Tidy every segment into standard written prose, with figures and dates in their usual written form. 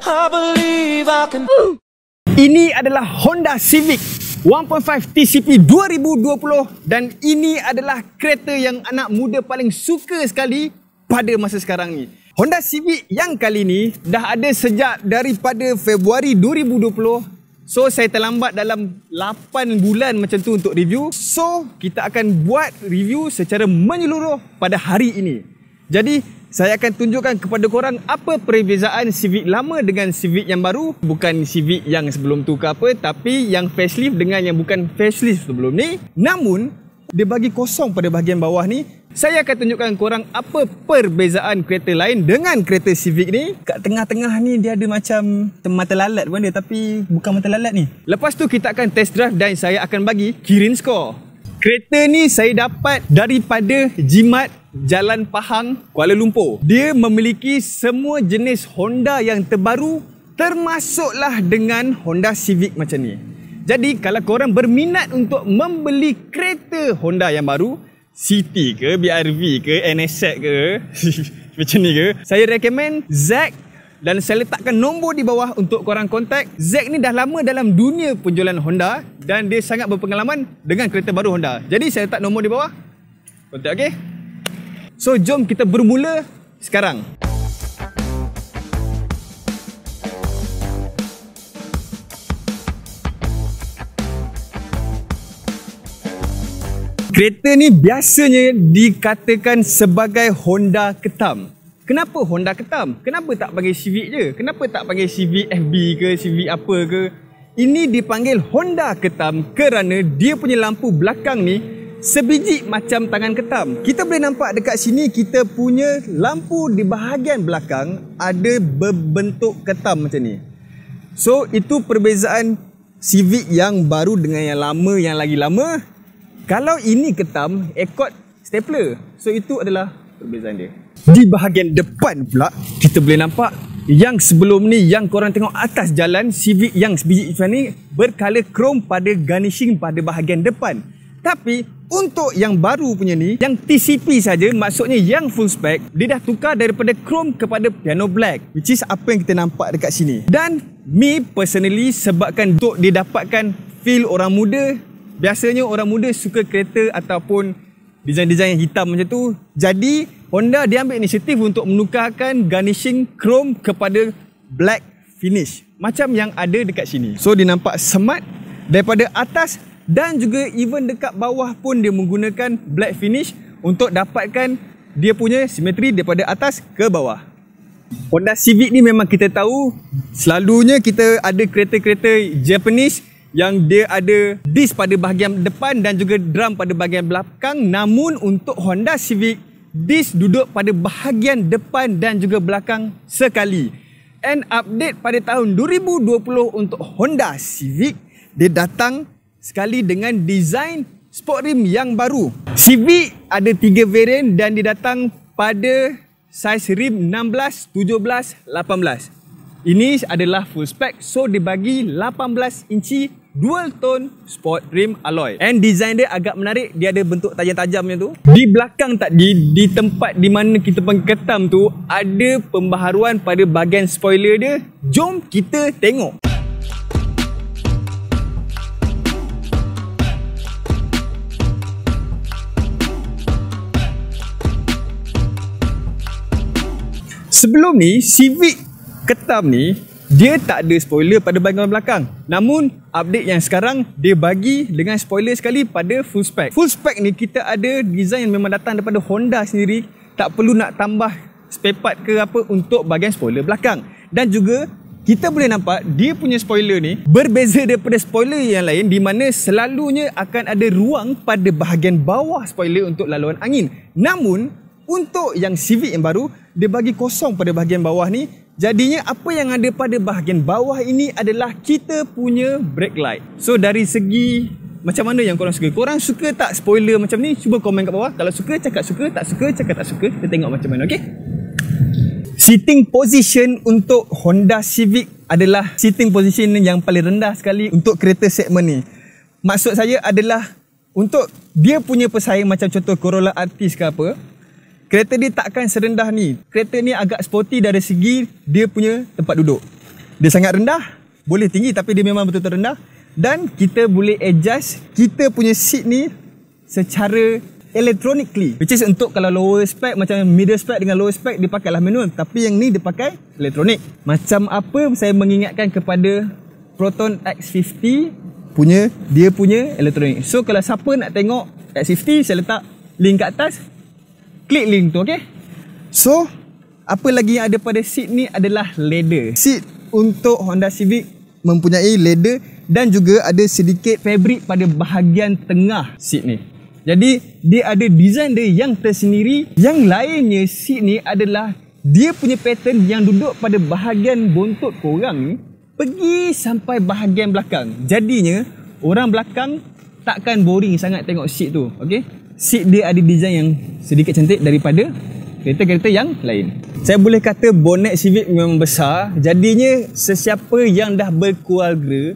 I believe I can. Ini adalah Honda Civic 1.5 TCP 2020 dan ini adalah kereta yang anak muda paling suka sekali pada masa sekarang ni. Honda Civic yang kali ni dah ada sejak daripada Februari 2020. So saya terlambat dalam 8 bulan macam tu untuk review. So kita akan buat review secara menyeluruh pada hari ini. Jadi saya akan tunjukkan kepada korang apa perbezaan Civic lama dengan Civic yang baru. Bukan Civic yang sebelum tu ke apa, tapi yang facelift dengan yang bukan facelift sebelum ni. Namun, dia bagi kosong pada bahagian bawah ni. Saya akan tunjukkan korang apa perbezaan kereta lain dengan kereta Civic ni. Kat tengah-tengah ni dia ada macam mata lalat pun dia, tapi bukan mata lalat ni. Lepas tu kita akan test drive dan saya akan bagi Kirin score. Kereta ni saya dapat daripada Jimat Jalan Pahang, Kuala Lumpur. Dia memiliki semua jenis Honda yang terbaru, termasuklah dengan Honda Civic macam ni. Jadi kalau korang berminat untuk membeli kereta Honda yang baru, City ke, BRV ke, NSX ke, macam ni ke, saya recommend Zack. Dan saya letakkan nombor di bawah untuk korang kontak. Zack ni dah lama dalam dunia penjualan Honda dan dia sangat berpengalaman dengan kereta baru Honda. Jadi saya letak nombor di bawah. Kontak, okey? So jom kita bermula sekarang. Kereta ni biasanya dikatakan sebagai Honda ketam. Kenapa Honda ketam? Kenapa tak panggil Civic je? Kenapa tak panggil Civic FB ke, Civic apa ke? Ini dipanggil Honda ketam kerana dia punya lampu belakang ni sebiji macam tangan ketam. Kita boleh nampak dekat sini kita punya lampu di bahagian belakang ada berbentuk ketam macam ni. So itu perbezaan Civic yang baru dengan yang lama, yang lagi lama. Kalau ini ketam, ekor stapler. So itu adalah perbezaan dia. Di bahagian depan pula kita boleh nampak yang sebelum ni yang korang tengok atas jalan Civic yang sebiji macam ni berkala krom pada garnishing pada bahagian depan. Tapi untuk yang baru punya ni, yang TCP saja, maksudnya yang full spec, dia dah tukar daripada chrome kepada piano black, which is apa yang kita nampak dekat sini. Dan me personally, sebabkan untuk dia dapatkan feel orang muda, biasanya orang muda suka kereta ataupun design-design yang hitam macam tu. Jadi Honda dia ambil inisiatif untuk menukarkan garnishing chrome kepada black finish macam yang ada dekat sini. So dia nampak smart daripada atas dan juga even dekat bawah pun dia menggunakan black finish untuk dapatkan dia punya simetri daripada atas ke bawah. Honda Civic ni memang kita tahu selalunya kita ada kereta-kereta Japanese yang dia ada disc pada bahagian depan dan juga drum pada bahagian belakang. Namun untuk Honda Civic, disc duduk pada bahagian depan dan juga belakang sekali. And update pada tahun 2020 untuk Honda Civic, dia datang sekali dengan design sport rim yang baru. Civic ada 3 variant dan dia datang pada saiz rim 16, 17, 18. Ini adalah full spec, so dibagi 18 inci dual tone sport rim alloy. And design dia agak menarik, dia ada bentuk tajam-tajam macam tu. Di belakang tadi, di tempat di mana kita panggil ketam tu, ada pembaharuan pada bahagian spoiler dia. Jom kita tengok. Sebelum ni, Civic ketam ni dia tak ada spoiler pada bahagian belakang. Namun update yang sekarang dia bagi dengan spoiler sekali pada full spec. Full spec ni kita ada design yang memang datang daripada Honda sendiri. Tak perlu nak tambah spare part ke apa untuk bahagian spoiler belakang. Dan juga kita boleh nampak dia punya spoiler ni berbeza daripada spoiler yang lain, di mana selalunya akan ada ruang pada bahagian bawah spoiler untuk laluan angin. Namun untuk yang Civic yang baru, dia bagi kosong pada bahagian bawah ni. Jadinya apa yang ada pada bahagian bawah ini adalah kita punya brake light. So dari segi macam mana yang korang suka? Korang suka tak spoiler macam ni? Cuba komen kat bawah. Kalau suka, cakap suka. Tak suka, cakap tak suka. Kita tengok macam mana, okey? Seating position untuk Honda Civic adalah seating position yang paling rendah sekali untuk kereta segmen ni. Maksud saya adalah untuk dia punya pesaing macam contoh Corolla Altis ke apa, kereta dia takkan serendah ni. Kereta ni agak sporty dari segi dia punya tempat duduk. dia sangat rendah, boleh tinggi tapi dia memang betul-betul rendah. Dan kita boleh adjust kita punya seat ni secara electronically, which is untuk kalau lower spec, macam middle spec dengan lower spec dia pakailah manual, tapi yang ni dia pakai elektronik. Macam apa saya mengingatkan kepada Proton X50 punya, dia punya elektronik. So kalau siapa nak tengok X50, saya letak link kat atas, klik link tu, okay. So apa lagi yang ada pada seat ni adalah leather. Seat untuk Honda Civic mempunyai leather dan juga ada sedikit fabric pada bahagian tengah seat ni. Jadi dia ada design dia yang tersendiri. Yang lainnya, seat ni adalah dia punya pattern yang duduk pada bahagian bontot korang ni pergi sampai bahagian belakang. Jadinya orang belakang takkan boring sangat tengok seat tu, okay. Seat dia ada design yang sedikit cantik daripada kereta-kereta yang lain. Saya boleh kata bonet Civic memang besar. Jadinya sesiapa yang dah berkeluarga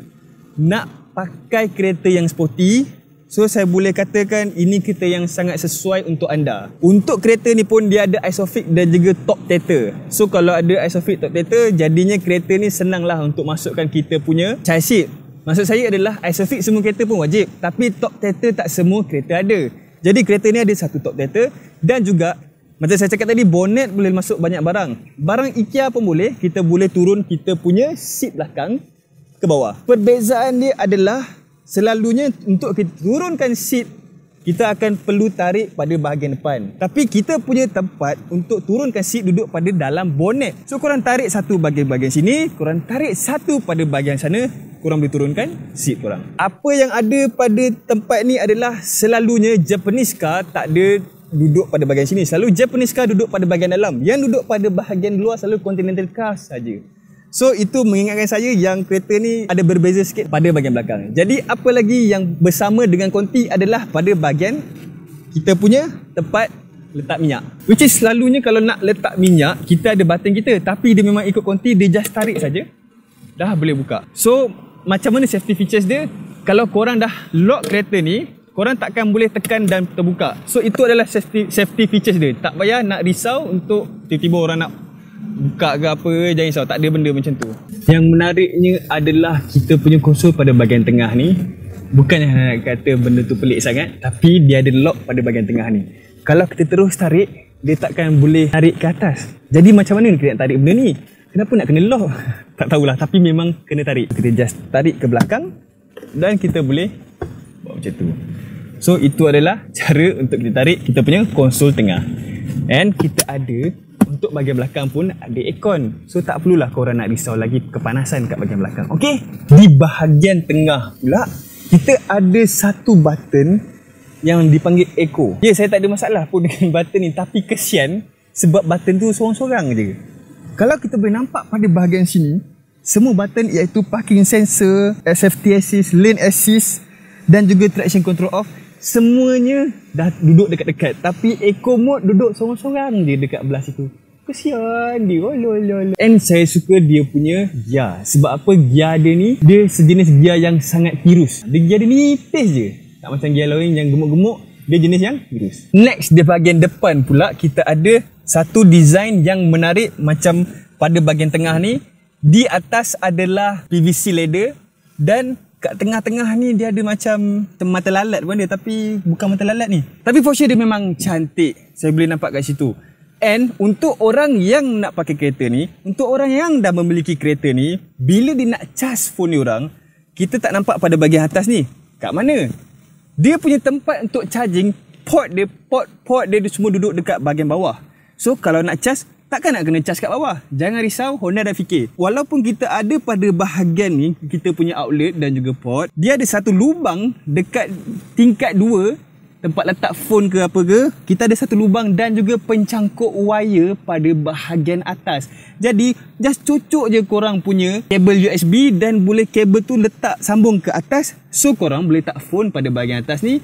nak pakai kereta yang sporty, so saya boleh katakan ini kereta yang sangat sesuai untuk anda. Untuk kereta ni pun dia ada Isofix dan juga top tether. So kalau ada Isofix top tether, jadinya kereta ni senanglah untuk masukkan kita punya child seat. Maksud saya adalah Isofix semua kereta pun wajib, tapi top tether tak semua kereta ada. Jadi kereta ni ada satu top tether dan juga macam saya cakap tadi, bonnet boleh masuk banyak barang. Barang IKEA pun boleh. Kita boleh turun kita punya seat belakang ke bawah. Perbezaan dia adalah selalunya untuk kita turunkan seat, kita akan perlu tarik pada bahagian depan. Tapi kita punya tempat untuk turunkan seat duduk pada dalam bonnet. So korang tarik satu bahagian sini, korang tarik satu pada bahagian sana, korang boleh turunkan seat korang. Apa yang ada pada tempat ni adalah selalunya Japanese car tak ada duduk pada bahagian sini. Selalu Japanese car duduk pada bahagian dalam. Yang duduk pada bahagian luar selalu Continental car saja. So itu mengingatkan saya yang kereta ni ada berbeza sikit pada bahagian belakang. Jadi apa lagi yang bersama dengan Conti adalah pada bahagian kita punya tempat letak minyak. Which is selalunya kalau nak letak minyak, kita ada button kita, tapi dia memang ikut Conti, dia just tarik saja dah boleh buka. So macam mana safety features dia? Kalau korang dah lock kereta ni, korang takkan boleh tekan dan terbuka. So itu adalah safety features dia. Tak payah nak risau untuk tiba-tiba orang nak buka ke apa, jangan risau, tak ada benda macam tu. Yang menariknya adalah kita punya konsol pada bahagian tengah ni. Bukannya nak kata benda tu pelik sangat, tapi dia ada lock pada bahagian tengah ni. Kalau kita terus tarik, dia takkan boleh tarik ke atas. Jadi macam mana kita nak tarik benda ni? Kenapa nak kena lock? Tak tahulah, tapi memang kena tarik. Kita just tarik ke belakang dan kita boleh buat macam tu. So itu adalah cara untuk kita tarik kita punya konsol tengah. And kita ada untuk bahagian belakang pun ada aircon. So tak perlulah korang nak risau lagi kepanasan kat bahagian belakang. Okay, di bahagian tengah pula kita ada satu button yang dipanggil echo. Ya, saya tak ada masalah pun dengan button ni, tapi kesian sebab button tu sorang-sorang je. Kalau kita boleh nampak pada bahagian sini, semua button iaitu parking sensor, safety assist, lane assist dan juga traction control off, semuanya dah duduk dekat-dekat. Tapi eco mode duduk sorang-sorang je dekat belah situ. Kesian dia. And saya suka dia punya gear. Sebab apa? Gear dia ni, dia sejenis gear yang sangat tirus. Dia gear dia nipis je. Tak macam gear lain yang gemuk-gemuk. Dia jenis yang tirus. Next, di bahagian depan pula kita ada satu design yang menarik. Macam pada bahagian tengah ni, di atas adalah PVC leather dan kat tengah-tengah ni dia ada macam mata lalat pun dia, tapi bukan mata lalat ni. Tapi for sure dia memang cantik. Saya boleh nampak kat situ. And untuk orang yang nak pakai kereta ni, untuk orang yang dah memiliki kereta ni, bila dia nak charge phone ni orang, kita tak nampak pada bahagian atas ni. Kat mana? Dia punya tempat untuk charging, port dia semua duduk dekat bahagian bawah. So kalau nak charge, takkan nak kena charge kat bawah. Jangan risau, Honda dah fikir. Walaupun kita ada pada bahagian ni, kita punya outlet dan juga port, dia ada satu lubang dekat tingkat 2, tempat letak phone ke apa ke. Kita ada satu lubang dan juga pencangkuk wire pada bahagian atas. Jadi, just cucuk je korang punya kabel USB dan boleh kabel tu letak sambung ke atas. So, korang boleh letak phone pada bahagian atas ni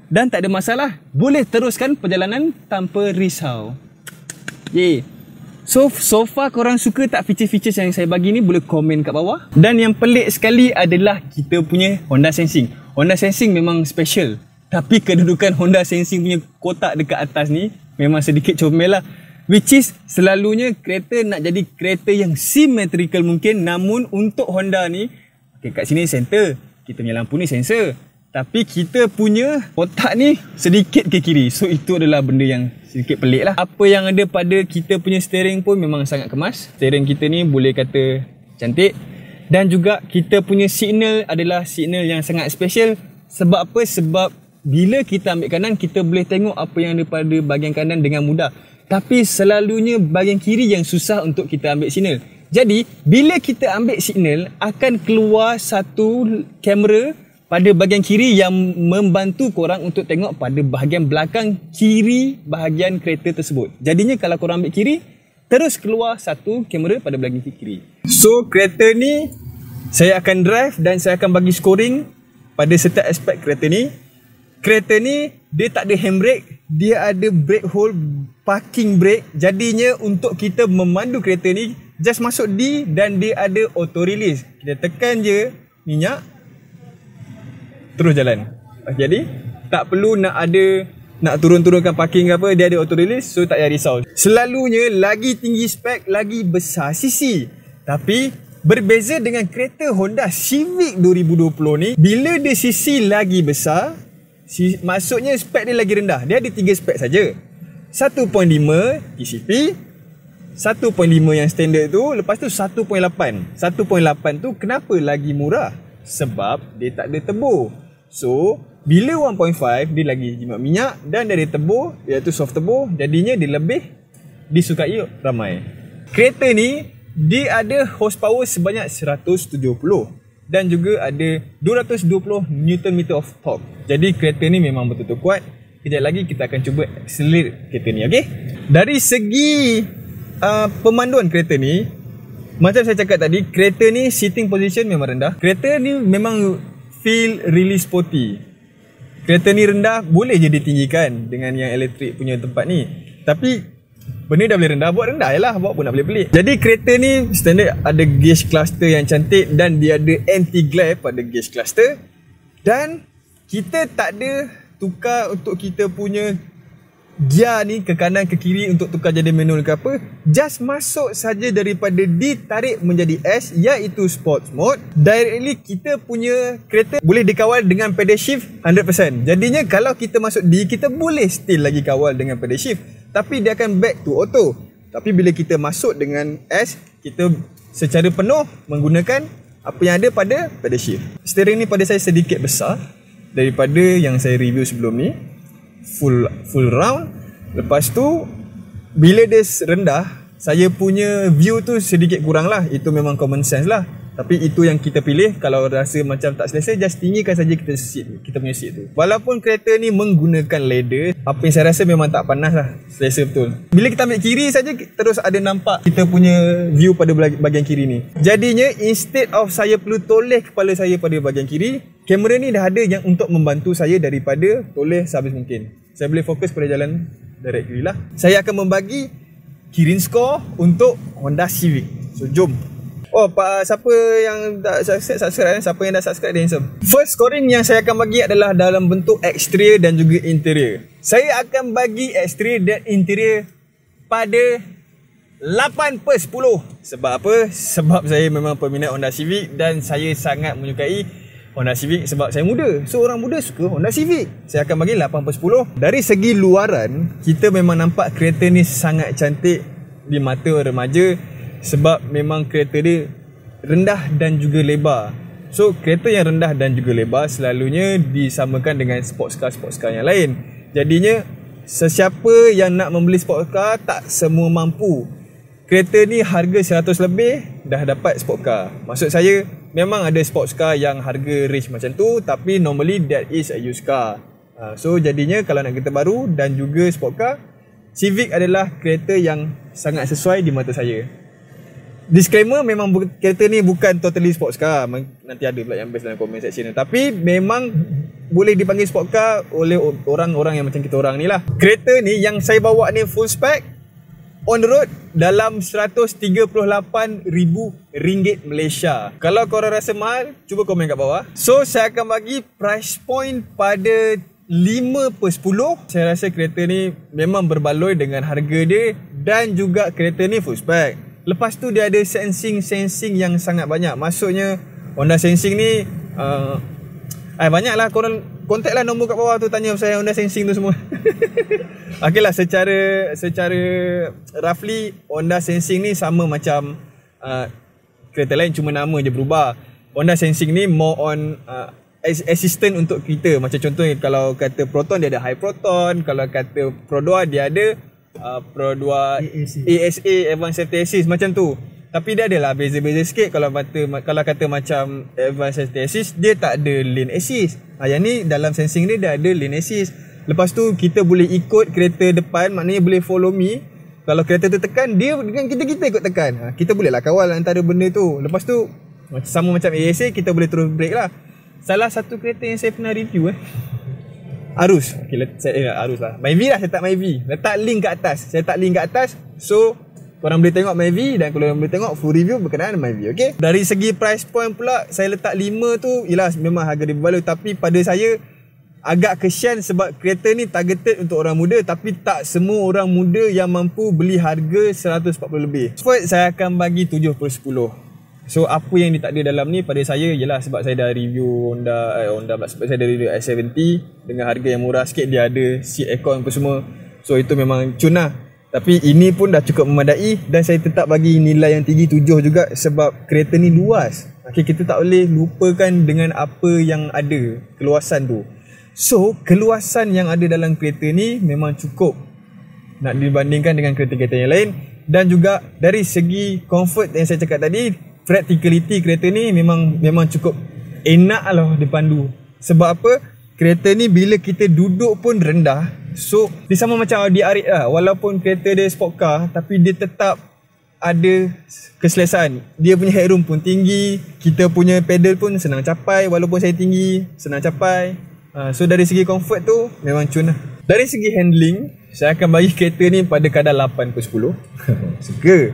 dan tak ada masalah. Boleh teruskan perjalanan tanpa risau. Yeay. So far korang suka tak feature-feature yang saya bagi ni? Boleh komen kat bawah. Dan yang pelik sekali adalah kita punya Honda Sensing. Honda Sensing memang special. Tapi kedudukan Honda Sensing punya kotak dekat atas ni memang sedikit comel lah. Which is selalunya kereta nak jadi kereta yang symmetrical mungkin, namun untuk Honda ni, okay, kat sini center, kita punya lampu ni sensor. Tapi kita punya kotak ni sedikit ke kiri. So itu adalah benda yang sedikit pelik lah. Apa yang ada pada kita punya steering pun memang sangat kemas. Steering kita ni boleh kata cantik. Dan juga kita punya signal adalah signal yang sangat special. Sebab apa? Sebab bila kita ambil kanan, kita boleh tengok apa yang ada pada bahagian kanan dengan mudah. Tapi selalunya bahagian kiri yang susah untuk kita ambil signal. Jadi bila kita ambil signal, akan keluar satu kamera pada bahagian kiri yang membantu korang untuk tengok pada bahagian belakang kiri bahagian kereta tersebut. Jadinya kalau korang ambil kiri, terus keluar satu kamera pada bahagian kiri. So kereta ni saya akan drive dan saya akan bagi scoring pada setiap aspek kereta ni. Kereta ni dia tak ada handbrake, dia ada brake hold, parking brake. Jadinya untuk kita memandu kereta ni, just masuk D dan dia ada auto release. Kita tekan je minyak, terus jalan. Jadi tak perlu nak turun-turunkan parking ke apa, dia ada auto release, so tak payah risau. Selalunya lagi tinggi spek, lagi besar sisi. Tapi berbeza dengan kereta Honda Civic 2020 ni, bila dia sisi lagi besar, maksudnya spek dia lagi rendah. Dia ada 3 spek saja. 1.5 TCP, 1.5 yang standard tu, lepas tu 1.8. 1.8 tu kenapa lagi murah? Sebab dia tak ada turbo. So bila 1.5 dia lagi jimat minyak dan dia ada turbo, iaitu soft turbo, jadinya dia lebih disukai ramai. Kereta ni dia ada horsepower sebanyak 170 dan juga ada 220 Nm of torque. Jadi kereta ni memang betul-betul kuat. Kejap lagi kita akan cuba accelerate kereta ni, okey? Dari segi pemanduan kereta ni, macam saya cakap tadi, kereta ni sitting position memang rendah. Kereta ni memang feel really sporty. Kereta ni rendah, boleh je ditinggikan dengan yang elektrik punya tempat ni. Tapi benda dah boleh rendah, buat rendah je lah, buat pun nak boleh pelik. Jadi kereta ni standard ada gauge cluster yang cantik dan dia ada anti-glare pada gauge cluster. Dan kita tak ada tukar untuk kita punya gear ni ke kanan ke kiri untuk tukar jadi manual ke apa. Just masuk saja daripada D tarik menjadi S, iaitu sports mode. Directly kita punya kereta boleh dikawal dengan pedal shift 100%. Jadinya kalau kita masuk D, kita boleh still lagi kawal dengan pedal shift, tapi dia akan back to auto. Tapi bila kita masuk dengan S, kita secara penuh menggunakan apa yang ada pada pedal shift. Steering ni pada saya sedikit besar daripada yang saya review sebelum ni. Full round. Lepas tu bila dia rendah, saya punya view tu sedikit kurang lah. Itu memang common sense lah. Tapi itu yang kita pilih. Kalau rasa macam tak selesa, just tinggikan saja kita punya seat tu. Walaupun kereta ni menggunakan leather, apa yang saya rasa memang tak panas lah. Selesa betul. Bila kita ambil kiri saja, terus ada nampak kita punya view pada bahagian kiri ni. Jadinya instead of saya perlu toleh kepala saya pada bahagian kiri, kamera ni dah ada yang untuk membantu saya daripada toleh sehabis mungkin. Saya boleh fokus pada jalan directly lah. Saya akan membagi kirim score untuk Honda Civic. So jom. Oh, siapa yang tak subscribe, siapa yang dah subscribe dia handsome. First scoring yang saya akan bagi adalah dalam bentuk exterior dan juga interior. Saya akan bagi exterior dan interior pada 8/10. Sebab apa? Sebab saya memang peminat Honda Civic dan saya sangat menyukai Honda Civic sebab saya muda. So orang muda suka Honda Civic. Saya akan bagi 8/10. Dari segi luaran, kita memang nampak kereta ni sangat cantik di mata remaja. Sebab memang kereta dia rendah dan juga lebar. So kereta yang rendah dan juga lebar selalunya disamakan dengan sports car yang lain. Jadinya sesiapa yang nak membeli sports car, tak semua mampu. Kereta ni harga 100 lebih dah dapat sports car. Maksud saya memang ada sports car yang harga range macam tu, tapi normally that is a used car. So jadinya kalau nak kereta baru dan juga sports car, Civic adalah kereta yang sangat sesuai di mata saya. Disclaimer, memang kereta ni bukan totally sports car. Nanti ada pula yang best dalam comment section ni. Tapi memang boleh dipanggil sports car oleh orang-orang yang macam kita orang ni lah. Kereta ni yang saya bawa ni full spec, on the road dalam RM138,000 Malaysia. Kalau korang rasa mahal, cuba komen kat bawah. So saya akan bagi price point pada 5/10. Saya rasa kereta ni memang berbaloi dengan harga dia dan juga kereta ni full spec. Lepas tu dia ada sensing yang sangat banyak. Maksudnya Honda Sensing ni banyak lah, korang contact lah nombor kat bawah tu, tanya pasal Honda Sensing tu semua. Okay lah, secara roughly Honda Sensing ni sama macam kereta lain, cuma nama je berubah. Honda Sensing ni more on assistant untuk kita. Macam contohnya kalau kata Proton dia ada High Proton, kalau kata Pro 2 dia ada Pro 2 ASA, Advanced Safety Assist, macam tu. Tapi dia adalah beza-beza sikit. Kalau kata macam Advanced Safety Assist, dia tak ada lane assist. Yang ni dalam Sensing ni dia ada lane assist. Lepas tu kita boleh ikut kereta depan, maknanya boleh follow me. Kalau kereta tu tekan, dia dengan kita ikut tekan. Kita boleh lah kawal antara benda tu. Lepas tu sama macam ASA, kita boleh terus break lah. Salah satu kereta yang saya pernah review Arus. Arus lah, Myvi lah, saya tak Myvi. Letak link kat atas. Saya tak link kat atas. So korang boleh tengok Myvi, dan korang boleh tengok full review berkenaan Myvi. Okay, dari segi price point pula, saya letak 5 tu, yelah memang harga dia berbaloi. Tapi pada saya agak kesian sebab kereta ni targeted untuk orang muda, tapi tak semua orang muda yang mampu beli harga 140 lebih. So saya akan bagi 7/10. So apa yang tak ada dalam ni pada saya ialah sebab saya dah review Honda sebab saya dah review i70 dengan harga yang murah sikit, dia ada seat aircon apa semua. So itu memang cun lah. Tapi ini pun dah cukup memadai, dan saya tetap bagi nilai yang tinggi 7 juga sebab kereta ni luas. Okay, kita tak boleh lupakan dengan apa yang ada, keluasan tu. So keluasan yang ada dalam kereta ni memang cukup nak dibandingkan dengan kereta-kereta yang lain. Dan juga dari segi comfort yang saya cakap tadi, practicality kereta ni memang cukup enak lah dipandu. Sebab apa? Kereta ni bila kita duduk pun rendah. So dia sama macam Audi R8 lah. Walaupun kereta dia sport car, tapi dia tetap ada keselesaan. Dia punya headroom pun tinggi, kita punya pedal pun senang capai. Walaupun saya tinggi, senang capai. So dari segi comfort tu memang cun lah. Dari segi handling, saya akan bagi kereta ni pada kadar 8/10. Suka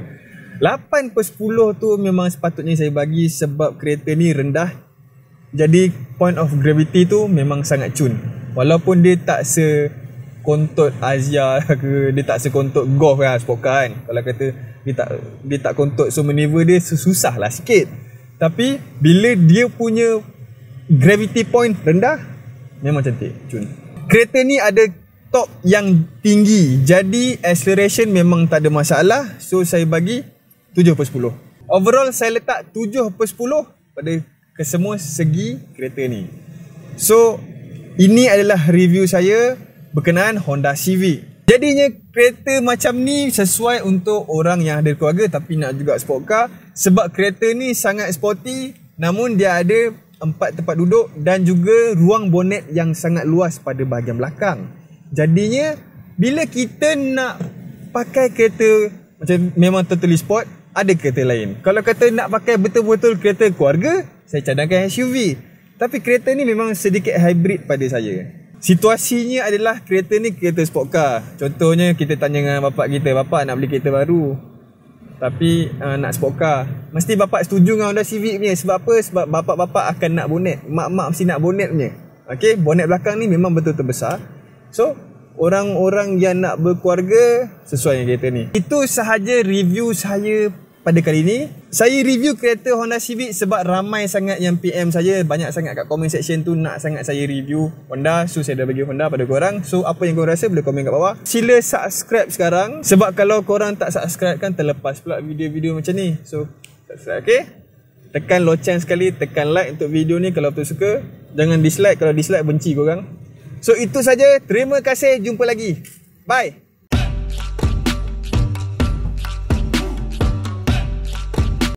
8/10 tu memang sepatutnya saya bagi sebab kereta ni rendah. Jadi point of gravity tu memang sangat cun. Walaupun dia tak sekontot Azia ke, dia tak sekontot Golf lah, sport car kan. Kalau kata dia tak kontot, so maneuver dia susah lah sikit. Tapi bila dia punya gravity point rendah, memang cantik, cun. Kereta ni ada top yang tinggi, jadi acceleration memang tak ada masalah. So saya bagi 7/10. Overall saya letak 7/10 pada kesemua segi kereta ni. So ini adalah review saya berkenaan Honda Civic. Jadinya kereta macam ni sesuai untuk orang yang ada keluarga tapi nak juga sport car. Sebab kereta ni sangat sporty, namun dia ada 4 tempat duduk dan juga ruang bonet yang sangat luas pada bahagian belakang. Jadinya bila kita nak pakai kereta macam memang totally sport, ada kereta lain. Kalau kata nak pakai betul-betul kereta keluarga, saya cadangkan SUV. Tapi kereta ni memang sedikit hybrid pada saya. Situasinya adalah kereta ni kereta sport car. Contohnya kita tanya dengan bapak kita, bapak nak beli kereta baru tapi nak sport car, mesti bapak setuju dengan Honda Civic punya. Sebab apa? Sebab bapak-bapak akan nak bonet, mak-mak mesti nak bonet punya. Okay, bonet belakang ni memang betul-betul besar. So orang-orang yang nak berkeluarga sesuai dengan kereta ni. Itu sahaja review saya pada kali ni. Saya review kereta Honda Civic sebab ramai sangat yang PM saya, banyak sangat kat comment section tu nak sangat saya review Honda. So saya dah bagi Honda pada korang. So apa yang korang rasa boleh komen kat bawah. Sila subscribe sekarang, sebab kalau korang tak subscribe kan terlepas pula video-video macam ni. So subscribe, okay? Tekan loceng sekali, tekan like untuk video ni kalau betul suka. Jangan dislike, kalau dislike benci korang. So itu saja, terima kasih, jumpa lagi. Bye.